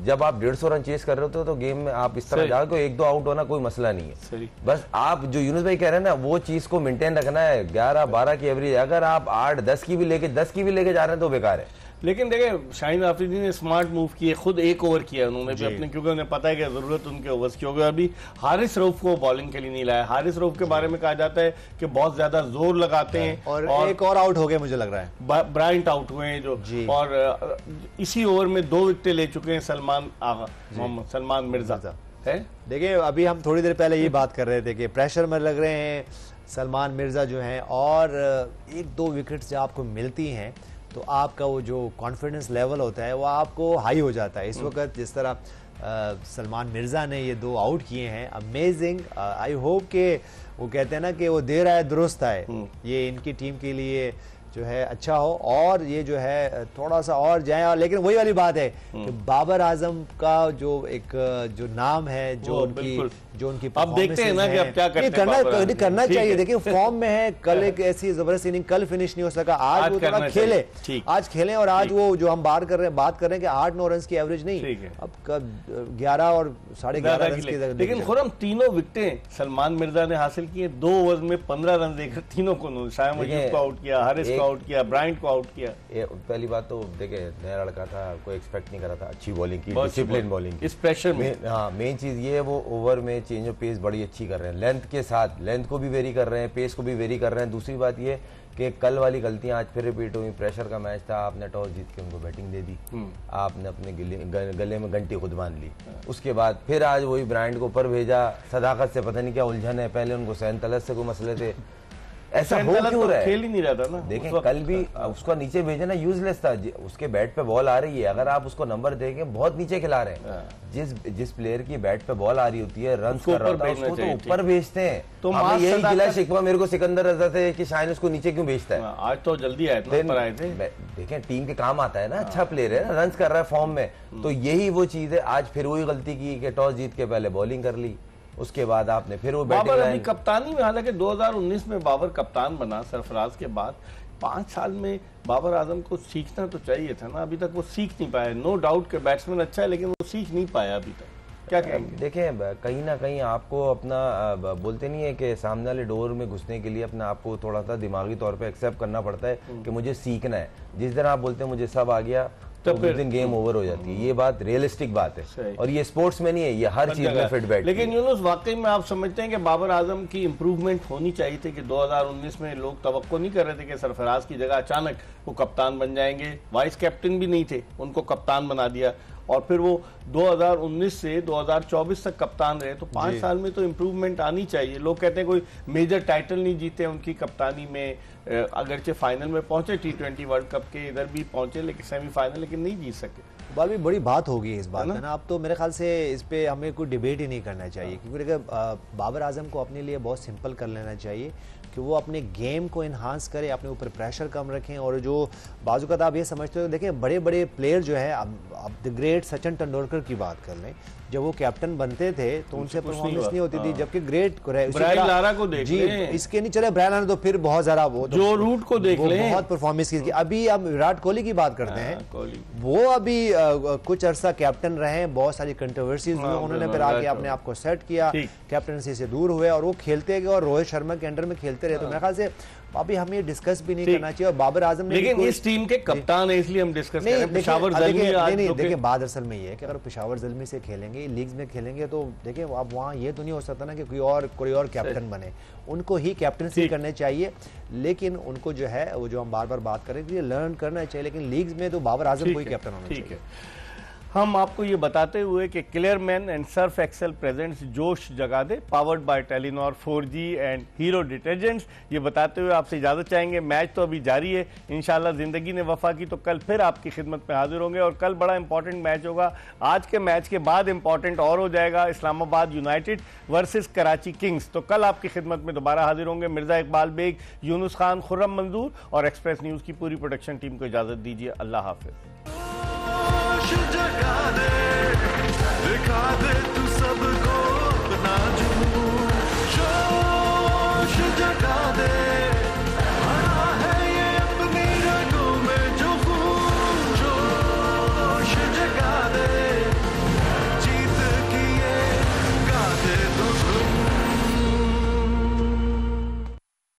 जब आप 150 रन चेस कर रहे होते हो तो गेम में आप इस तरह जाओ 1-2 आउट होना कोई मसला नहीं है। बस आप जो यूनुस भाई कह रहे हैं ना वो चीज को मेंटेन रखना है। 11-12 की एवरेज, अगर आप 8-10 की भी लेके जा रहे हैं तो बेकार है। लेकिन देखिए शाहीन आफरीदी ने स्मार्ट मूव किए, खुद 1 ओवर किया उन्होंने भी अपने, क्योंकि उन्हें पता है कि जरूरत उनके ओवर्स की होगी। अभी हारिस रऊफ को बॉलिंग के लिए नहीं लाया। हारिस रऊफ के बारे में कहा जाता है कि बहुत ज्यादा जोर लगाते हैं और एक और आउट हो गए मुझे लग रहा है, ब्रायंट आउट हुए हैं जो, और इसी ओवर में 2 विकेटें ले चुके हैं सलमान मिर्जा है। देखिए अभी हम थोड़ी देर पहले ये बात कर रहे थे कि प्रेशर में लग रहे हैं सलमान मिर्जा जो हैं, और 1-2 विकेट्स जब आपको मिलती हैं तो आपका वो जो कॉन्फिडेंस लेवल होता है वो आपको हाई हो जाता है। इस वक्त जिस तरह सलमान मिर्जा ने ये 2 आउट किए हैं, अमेजिंग। आई होप के वो कहते हैं ना कि वो दे रहा है दुरुस्त है, ये इनकी टीम के लिए जो है अच्छा हो और ये जो है थोड़ा सा और जाए। और लेकिन वही वाली बात है कि बाबर आजम का जो नाम है, जो उनकी अब देखते हैं ना कि अब क्या करना चाहिए। देखिए फॉर्म में है, कल एक ऐसी जबरदस्त इनिंग कल फिनिश नहीं हो सका, आज वो थोड़ा खेले और आज वो जो हम बात कर रहे हैं कि 8-9 रन की एवरेज नहीं, अब 11 और 11.5 रन की। लेकिन खुरम 3 विकेटें सलमान मिर्जा ने हासिल की, 2 ओवर में 15 रन देकर तीनों को, शायम अयूब को आउट किया, हारिस को आउट किया, ब्रायंट को आउट किया। पहली बात तो देखे नया लड़का था, कोई एक्सपेक्ट नहीं कर रहा था, अच्छी बॉलिंग की, डिसिप्लिन बॉलिंग इस प्रेशर में। हाँ मेन चीज ये, वो ओवर में चेंज ऑफ पेस बड़ी अच्छी कर रहे हैं, लेंथ के साथ लेंथ को भी वेरी कर रहे हैं, पेस को भी वेरी कर रहे हैं। दूसरी बात ये कि कल वाली गलतियां आज फिर रिपीट हुई। प्रेशर का मैच था, आपने टॉस जीत के उनको बैटिंग दे दी, आपने अपने गले में घंटी खुद बांध ली। उसके बाद फिर आज वही ब्रांड को ऊपर भेजा, सदाकत से पता नहीं क्या उलझन है, पहले उनको सैन तलत से कोई मसले थे, ऐसा हो क्यों रहा है? खेल ही नहीं रहा था ना। देखें कल भी उसको नीचे भेजना यूजलेस था, उसके बैट पे बॉल आ रही है, अगर आप उसको नंबर देखें बहुत नीचे खिला रहे हैं। जिस प्लेयर की बैट पे बॉल आ रही होती है, रन कर रहा होता है, उसको तो ऊपर भेजते हैं। तो यही गिला शिकवा मेरे को सिकंदर रजा से कि शायद उसको नीचे क्यों भेजता है। आज तो जल्दी आए थे। देखें टीम के काम आता है ना, अच्छा प्लेयर है ना, रन कर रहा है फॉर्म में, तो यही वो चीज है। आज फिर वही गलती की कि टॉस जीत के पहले बॉलिंग कर ली, उसके बाद आपने फिर वो बाबर अभी कप्तानी में, हालांकि 2019 में बाबर कप्तान बना सरफराज के बाद, 5 साल में बाबर आजम को सीखना तो चाहिए था ना, अभी तक वो सीख नहीं पाया। नो डाउट के बैट्समैन अच्छा है लेकिन वो सीख नहीं पाया अभी तक। क्या कहेंगे? देखें, कहीं ना कहीं आपको अपना बोलते नहीं है कि सामने वाले डोर में घुसने के लिए अपने आप को थोड़ा सा दिमागी तौर पे एक्सेप्ट करना पड़ता है कि मुझे सीखना है। जिस दिन आप बोलते हैं मुझे सब आ गया तो उस दिन गेम ओवर हो जाती है। ये बात रियलिस्टिक बात है और ये स्पोर्ट्स में नहीं है, ये हर चीज में फिट बैठ। लेकिन यूनुस, वाकई में आप समझते हैं कि बाबर आजम की इंप्रूवमेंट होनी चाहिए थी कि 2019 में लोग तवक्को नहीं कर रहे थे कि सरफराज की जगह अचानक वो कप्तान बन जाएंगे, वाइस कैप्टन भी नहीं थे, उनको कप्तान बना दिया और फिर वो 2019 से 2024 तक कप्तान रहे। तो 5 साल में तो इम्प्रूवमेंट आनी चाहिए। लोग कहते हैं कोई मेजर टाइटल नहीं जीते उनकी कप्तानी में, अगरचे फाइनल में पहुंचे T20 वर्ल्ड कप के, इधर भी पहुंचे लेकिन सेमीफाइनल, लेकिन नहीं जीत सके। बाल भी बड़ी बात होगी इस बात में ना। अब तो मेरे ख्याल से इस पे हमें कोई डिबेट ही नहीं करना चाहिए, क्योंकि देखिए बाबर आजम को अपने लिए बहुत सिंपल कर लेना चाहिए कि वो अपने गेम को इन्हांस करे, अपने ऊपर प्रेशर कम रखें। और जो बाजू का आप ये समझते हो, देखिए बड़े बड़े प्लेयर जो है, अब द ग्रेट सचिन तेंदुलकर की बात कर लें, जब वो कैप्टन बनते थे तो उनसे परफॉर्मेंस नहीं होती थी, जबकि ग्रेट ब्रायन लारा को देख जी लें, इसके नहीं चले ब्रायन लारा तो फिर बहुत ज्यादा वो जो रूट को देख लें, बहुत परफॉर्मेंस की। अभी हम विराट कोहली की बात करते हैं, वो अभी कुछ अरसा कैप्टन रहे, बहुत सारी कंट्रोवर्सीज हुई, उन्होंने फिर आके अपने आप को सेट किया, कैप्टनसी से दूर हुए और वो खेलते गए और रोहित शर्मा के अंडर में खेलते रहे। तो मेरे ख्याल से अभी हमें डिस्कस भी नहीं करना चाहिए। और बाबर आजम ने, लेकिन इस टीम के कप्तान है इसलिए हम डिस्कस कर रहे हैं। पेशावर ज़ल्मी आज नहीं, देखिए बात असल में ये है कि अगर पेशावर ज़ल्मी से खेलेंगे, लीग्स में खेलेंगे, तो देखिए अब वहाँ ये तो नहीं हो सकता ना कि कोई और कैप्टन बने, उनको ही कैप्टनसी करने चाहिए। लेकिन उनको जो है वो जो हम बार बार बात करें कि लर्न करना चाहिए, लेकिन लीग्स में तो बाबर आजम को ही कैप्टन होना चाहिए। हम आपको ये बताते हुए कि Clearman and Surf Excel presents जोश जगा दे, powered by Telenor 4G and Hero detergents, ये बताते हुए आपसे इजाजत चाहेंगे। मैच तो अभी जारी है, इंशाल्लाह जिंदगी ने वफा की तो कल फिर आपकी खिदमत में हाजिर होंगे और कल बड़ा इंपॉर्टेंट मैच होगा। आज के मैच के बाद इंपॉर्टेंट और हो जाएगा, Islamabad United versus Karachi Kings. तो कल आपकी खिदमत में दोबारा हाजिर होंगे। मिर्जा इकबाल बेग, यूनुस खान, खुर्रम मंजूर और एक्सप्रेस न्यूज की पूरी प्रोडक्शन टीम को इजाजत दीजिए। अल्लाह हाफिज।